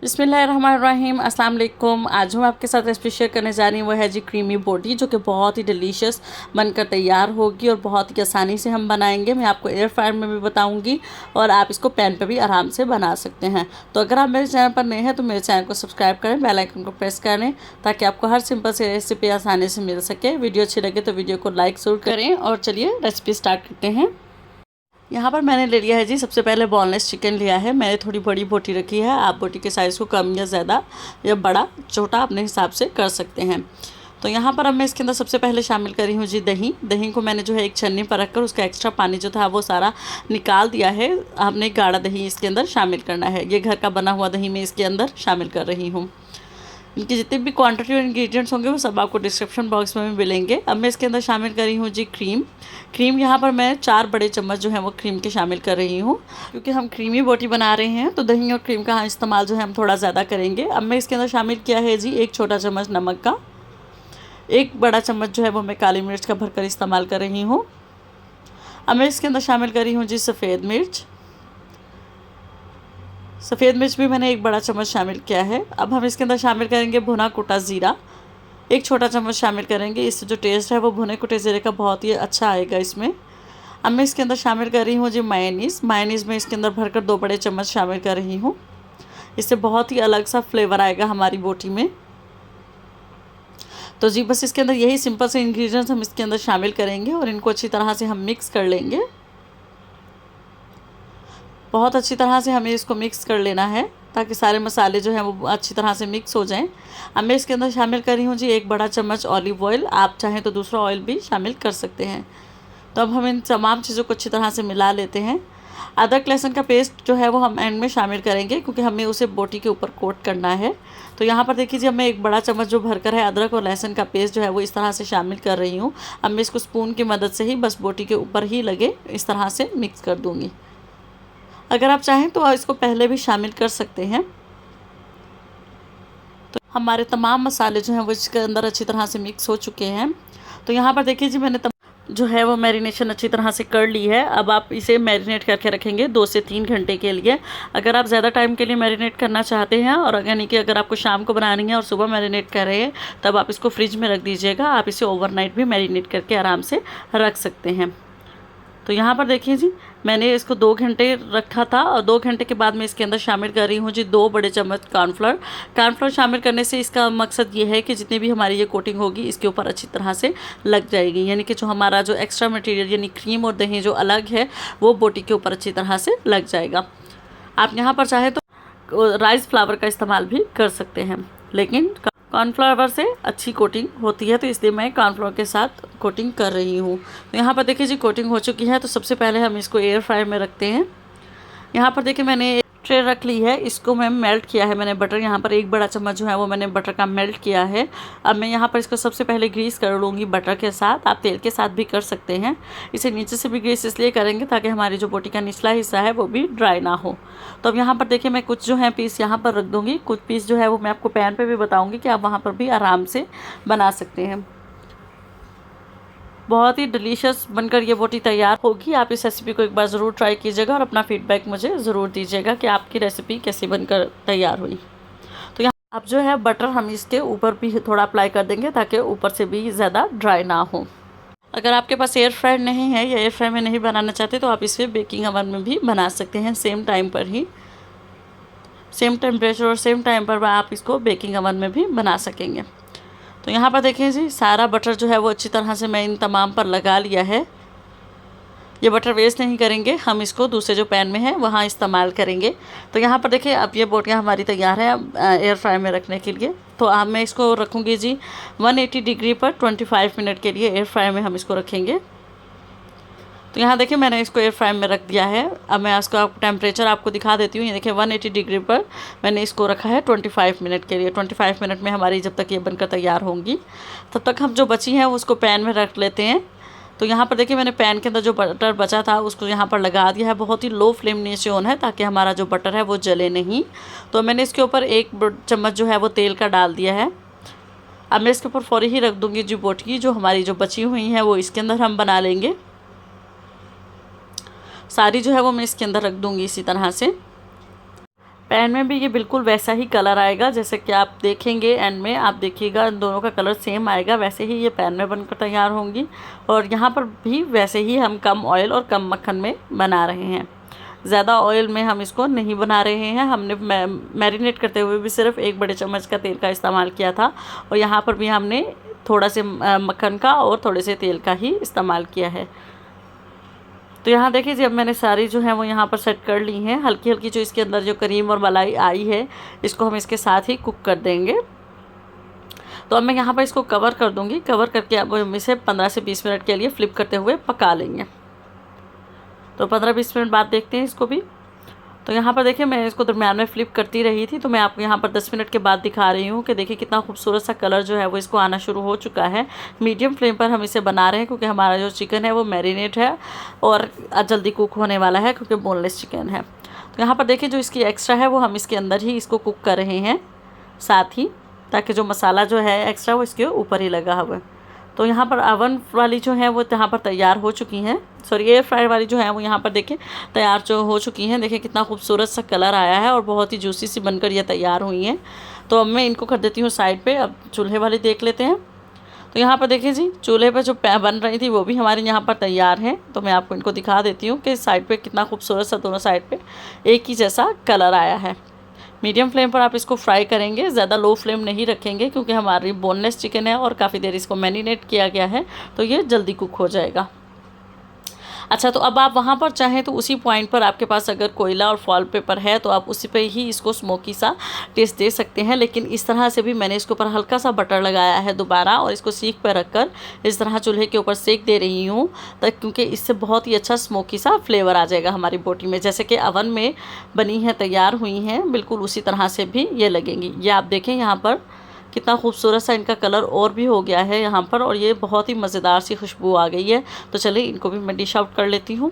बिस्मिल्लाहिर्रहमानिर्रहीम, अस्सलाम वालेकुम। आज हम आपके साथ रेसिपी शेयर करने जा रही हूँ, वो है जी क्रीमी बोटी, जो कि बहुत ही डिलीशियस बनकर तैयार होगी और बहुत ही आसानी से हम बनाएंगे। मैं आपको एयर फ्रायर में भी बताऊंगी और आप इसको पैन पे भी आराम से बना सकते हैं। तो अगर आप मेरे चैनल पर नए हैं तो मेरे चैनल को सब्सक्राइब करें, बेल आइकन को प्रेस करें ताकि आपको हर सिंपल से रेसिपी आसानी से मिल सके। वीडियो अच्छी लगे तो वीडियो को लाइक ज़रूर करें और चलिए रेसिपी स्टार्ट करते हैं। यहाँ पर मैंने ले लिया है जी, सबसे पहले बोनलेस चिकन लिया है। मैंने थोड़ी बड़ी बोटी रखी है, आप बोटी के साइज़ को कम या ज़्यादा या बड़ा छोटा अपने हिसाब से कर सकते हैं। तो यहाँ पर अब मैं इसके अंदर सबसे पहले शामिल करी हूँ जी दही। दही को मैंने जो है एक छन्नी पर रखकर उसका एक्स्ट्रा पानी जो था वो सारा निकाल दिया है। हमने गाढ़ा दही इसके अंदर शामिल करना है। ये घर का बना हुआ दही मैं इसके अंदर शामिल कर रही हूँ। इनकी जितनी भी क्वांटिटी और इंग्रेडिएंट्स होंगे वो सब आपको डिस्क्रिप्शन बॉक्स में भी मिलेंगे। अब मैं इसके अंदर शामिल करी हूँ जी क्रीम यहाँ पर मैं 4 बड़े चम्मच जो है वो क्रीम के शामिल कर रही हूँ, क्योंकि हम क्रीमी बोटी बना रहे हैं तो दही और क्रीम का इस्तेमाल जो है हम थोड़ा ज़्यादा करेंगे। अब मैं इसके अंदर शामिल किया है जी 1 छोटा चम्मच नमक का, 1 बड़ा चम्मच जो है वो मैं काली मिर्च का भरकर इस्तेमाल कर रही हूँ। अब मैं इसके अंदर शामिल करी हूँ जी सफ़ेद मिर्च भी मैंने 1 बड़ा चम्मच शामिल किया है। अब हम इसके अंदर शामिल करेंगे भुना कुटा ज़ीरा, 1 छोटा चम्मच शामिल करेंगे। इससे जो टेस्ट है वो भुने कुटे ज़ीरे का बहुत ही अच्छा आएगा इसमें। अब मैं इसके अंदर शामिल कर रही हूँ जी मायोनीज़ में इसके अंदर भरकर 2 बड़े चम्मच शामिल कर रही हूँ। इससे बहुत ही अलग सा फ्लेवर आएगा हमारी बोटी में। तो जी बस इसके अंदर यही सिंपल से इंग्रेडिएंट्स हम इसके अंदर शामिल करेंगे और इनको अच्छी तरह से हम मिक्स कर लेंगे। बहुत अच्छी तरह से हमें इसको मिक्स कर लेना है ताकि सारे मसाले जो हैं वो अच्छी तरह से मिक्स हो जाएं। अब मैं इसके अंदर शामिल कर रही हूँ जी 1 बड़ा चम्मच ऑलिव ऑयल, आप चाहें तो दूसरा ऑयल भी शामिल कर सकते हैं। तो अब हम इन तमाम चीज़ों को अच्छी तरह से मिला लेते हैं। अदरक लहसुन का पेस्ट जो है वो हम एंड में शामिल करेंगे, क्योंकि हमें उसे बोटी के ऊपर कोट करना है। तो यहाँ पर देखिए जी, मैं 1 बड़ा चम्मच जो भरकर है अदरक और लहसुन का पेस्ट जो है वो इस तरह से शामिल कर रही हूँ। अब मैं इसको स्पून की मदद से ही बस बोटी के ऊपर ही लगे इस तरह से मिक्स कर दूँगी। अगर आप चाहें तो इसको पहले भी शामिल कर सकते हैं। तो हमारे तमाम मसाले जो हैं वो इसके अंदर अच्छी तरह से मिक्स हो चुके हैं। तो यहाँ पर देखिए जी, मैंने जो है वो मैरिनेशन अच्छी तरह से कर ली है। अब आप इसे मैरिनेट करके रखेंगे 2 से 3 घंटे के लिए। अगर आप ज़्यादा टाइम के लिए मैरिनेट करना चाहते हैं और यानी कि अगर आपको शाम को बनानी है और सुबह मैरिनेट कर रहे हैं, तब आप इसको फ्रिज में रख दीजिएगा। आप इसे ओवरनाइट भी मैरिनेट करके आराम से रख सकते हैं। तो यहाँ पर देखिए जी, मैंने इसको 2 घंटे रखा था और 2 घंटे के बाद मैं इसके अंदर शामिल कर रही हूँ जी 2 बड़े चम्मच कॉर्नफ्लोर शामिल करने से इसका मकसद ये है कि जितनी भी हमारी ये कोटिंग होगी इसके ऊपर अच्छी तरह से लग जाएगी, यानी कि जो हमारा जो एक्स्ट्रा मटेरियल यानी क्रीम और दही जो अलग है वो बोटी के ऊपर अच्छी तरह से लग जाएगा। आप यहाँ पर चाहे तो राइस फ्लावर का इस्तेमाल भी कर सकते हैं, लेकिन कॉर्नफ्लावर से अच्छी कोटिंग होती है, तो इसलिए मैं कॉर्नफ्लावर के साथ कोटिंग कर रही हूँ। तो यहाँ पर देखिए जी, कोटिंग हो चुकी है। तो सबसे पहले हम इसको एयर फ्रायर में रखते हैं। यहाँ पर देखिए मैंने ट्रे रख ली है, इसको मैं मेल्ट किया है मैंने बटर। यहाँ पर 1 बड़ा चम्मच जो है वो मैंने बटर का मेल्ट किया है। अब मैं यहाँ पर इसको सबसे पहले ग्रीस कर लूँगी बटर के साथ। आप तेल के साथ भी कर सकते हैं। इसे नीचे से भी ग्रीस इसलिए करेंगे ताकि हमारी जो बोटी का निचला हिस्सा है वो भी ड्राई ना हो। तो अब यहाँ पर देखिए मैं कुछ जो है पीस यहाँ पर रख दूँगी, कुछ पीस जो है वो मैं आपको पैन पर भी बताऊँगी कि आप वहाँ पर भी आराम से बना सकते हैं। बहुत ही डिलीशियस बनकर ये बोटी तैयार होगी। आप इस रेसिपी को एक बार ज़रूर ट्राई कीजिएगा और अपना फीडबैक मुझे ज़रूर दीजिएगा कि आपकी रेसिपी कैसी बनकर तैयार हुई। तो यहाँ अब जो है बटर हम इसके ऊपर भी थोड़ा अप्लाई कर देंगे ताकि ऊपर से भी ज़्यादा ड्राई ना हो। अगर आपके पास एयर फ्रायर नहीं है या एयर फ्रायर में नहीं बनाना चाहते तो आप इसे बेकिंग ओवन में भी बना सकते हैं। सेम टाइम पर ही, सेम टेम्परेचर और सेम टाइम पर आप इसको बेकिंग ओवन में भी बना सकेंगे। तो यहाँ पर देखिए जी, सारा बटर जो है वो अच्छी तरह से मैं इन तमाम पर लगा लिया है। ये बटर वेस्ट नहीं करेंगे, हम इसको दूसरे जो पैन में है वहाँ इस्तेमाल करेंगे। तो यहाँ पर देखिए अब ये बोटियाँ हमारी तैयार है एयर फ्राई में रखने के लिए। तो अब मैं इसको रखूँगी जी 180 डिग्री पर 25 मिनट के लिए एयर फ्राई में हम इसको रखेंगे। तो यहाँ देखिए मैंने इसको एयर फ्राई में रख दिया है। अब मैं इसका टेम्परेचर आपको दिखा देती हूँ। ये देखिए 180 डिग्री पर मैंने इसको रखा है 25 मिनट के लिए। 25 मिनट में हमारी जब तक ये बनकर तैयार होंगी तब तक हम जो बची हैं उसको पैन में रख लेते हैं। तो यहाँ पर देखिए मैंने पैन के अंदर जो बटर बचा था उसको यहाँ पर लगा दिया है। बहुत ही लो फ्लेम नीचे ऑन है ताकि हमारा जो बटर है वो जले नहीं। तो मैंने इसके ऊपर 1 चम्मच जो है वो तेल का डाल दिया है। अब मैं इसके ऊपर फौरी ही रख दूँगी जी बोटी, जो हमारी जो बची हुई हैं वो इसके अंदर हम बना लेंगे। सारी जो है वो मैं इसके अंदर रख दूँगी इसी तरह से। पैन में भी ये बिल्कुल वैसा ही कलर आएगा, जैसे कि आप देखेंगे एंड में आप देखिएगा इन दोनों का कलर सेम आएगा, वैसे ही ये पैन में बनकर तैयार होंगी। और यहाँ पर भी वैसे ही हम कम ऑयल और कम मक्खन में बना रहे हैं, ज़्यादा ऑयल में हम इसको नहीं बना रहे हैं। हमने मैरिनेट करते हुए भी सिर्फ 1 बड़े चम्मच का तेल का इस्तेमाल किया था, और यहाँ पर भी हमने थोड़ा से मक्खन का और थोड़े से तेल का ही इस्तेमाल किया है। तो यहाँ देखिए जी, अब मैंने सारी जो है वो यहाँ पर सेट कर ली हैं। हल्की हल्की जो इसके अंदर जो क्रीम और मलाई आई है, इसको हम इसके साथ ही कुक कर देंगे। तो अब मैं यहाँ पर इसको कवर कर दूँगी। कवर करके अब हम इसे 15 से 20 मिनट के लिए फ्लिप करते हुए पका लेंगे। तो 15-20 मिनट बाद देखते हैं इसको भी। तो यहाँ पर देखिए, मैं इसको दरम्यान में फ्लिप करती रही थी, तो मैं आपको यहाँ पर 10 मिनट के बाद दिखा रही हूँ कि देखिए कितना खूबसूरत सा कलर जो है वो इसको आना शुरू हो चुका है। मीडियम फ्लेम पर हम इसे बना रहे हैं, क्योंकि हमारा जो चिकन है वो मैरिनेट है और जल्दी कुक होने वाला है, क्योंकि बोनलेस चिकन है। तो यहाँ पर देखिए, जो इसकी एक्स्ट्रा है वो हम इसके अंदर ही इसको कुक कर रहे हैं साथ ही, ताकि जो मसाला जो है एक्स्ट्रा वो इसके ऊपर ही लगा हुआ है। तो यहाँ पर ओवन वाली जो है वो यहाँ पर तैयार हो चुकी हैं, सॉरी एयर फ्रायर वाली जो है वो यहाँ पर देखिए तैयार जो हो चुकी हैं। देखिए कितना खूबसूरत सा कलर आया है और बहुत ही जूसी सी बनकर ये तैयार हुई हैं। तो अब मैं इनको कर देती हूँ साइड पे। अब चूल्हे वाली देख लेते हैं। तो यहाँ पर देखिए जी, चूल्हे पर जो बन रही थी वो भी हमारे यहाँ पर तैयार हैं। तो मैं आपको इनको दिखा देती हूँ कि साइड पर कितना खूबसूरत सा दोनों साइड पर एक ही जैसा कलर आया है। मीडियम फ्लेम पर आप इसको फ्राई करेंगे, ज़्यादा लो फ्लेम नहीं रखेंगे, क्योंकि हमारी बोनलेस चिकन है और काफ़ी देर इसको मैरिनेट किया गया है, तो ये जल्दी कुक हो जाएगा। अच्छा, तो अब आप वहाँ पर चाहें तो उसी पॉइंट पर आपके पास अगर कोयला और फॉयल पेपर है तो आप उसी पे ही इसको स्मोकी सा टेस्ट दे सकते हैं। लेकिन इस तरह से भी मैंने इसके ऊपर हल्का सा बटर लगाया है दोबारा, और इसको सीख पर रखकर इस तरह चूल्हे के ऊपर सेक दे रही हूँ, तक क्योंकि इससे बहुत ही अच्छा स्मोकी सा फ्लेवर आ जाएगा हमारी बोटी में। जैसे कि अवन में बनी है, तैयार हुई हैं, बिल्कुल उसी तरह से भी ये लगेंगी। ये आप देखें यहाँ पर कितना खूबसूरत सा इनका कलर और भी हो गया है यहाँ पर, और ये बहुत ही मज़ेदार सी खुशबू आ गई है। तो चलिए इनको भी मैं डिश आउट कर लेती हूँ।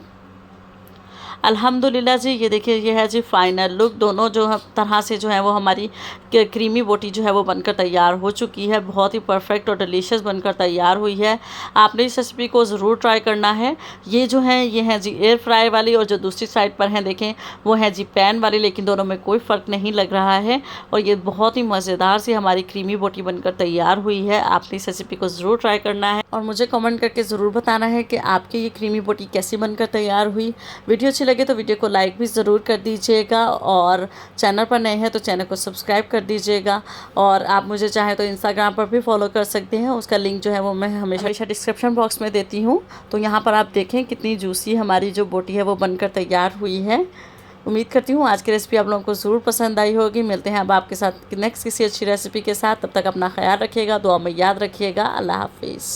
अल्हम्दुलिल्लाह जी, ये देखिए ये है जी फाइनल लुक। दोनों जो तरह से जो है वो हमारी क्रीमी बोटी जो है वो बनकर तैयार हो चुकी है। बहुत ही परफेक्ट और डिलीशियस बनकर तैयार हुई है। आपने इस रेसिपी को ज़रूर ट्राई करना है। ये जो है ये है जी एयर फ्राई वाली, और जो दूसरी साइड पर हैं देखें वो है जी पैन वाली, लेकिन दोनों में कोई फ़र्क नहीं लग रहा है। और ये बहुत ही मज़ेदार सी हमारी क्रीमी बोटी बनकर तैयार हुई है। आपने इस रेसिपी को ज़रूर ट्राई करना है और मुझे कमेंट करके ज़रूर बताना है कि आपकी ये क्रीमी बोटी कैसी बनकर तैयार हुई। वीडियो अच्छी लगे तो वीडियो को लाइक भी ज़रूर कर दीजिएगा, और चैनल पर नए हैं तो चैनल को सब्सक्राइब कर दीजिएगा। और आप मुझे चाहें तो इंस्टाग्राम पर भी फॉलो कर सकते हैं, उसका लिंक जो है वो मैं हमेशा डिस्क्रिप्शन बॉक्स में देती हूँ। तो यहाँ पर आप देखें कितनी जूसी हमारी जो बोटी है वो बनकर तैयार हुई है। उम्मीद करती हूँ आज की रेसिपी आप लोगों को ज़रूर पसंद आई होगी। मिलते हैं अब आपके साथ नेक्स्ट किसी अच्छी रेसिपी के साथ। तब तक अपना ख्याल रखिएगा, दुआ में याद रखिएगा। अल्लाह हाफिज़।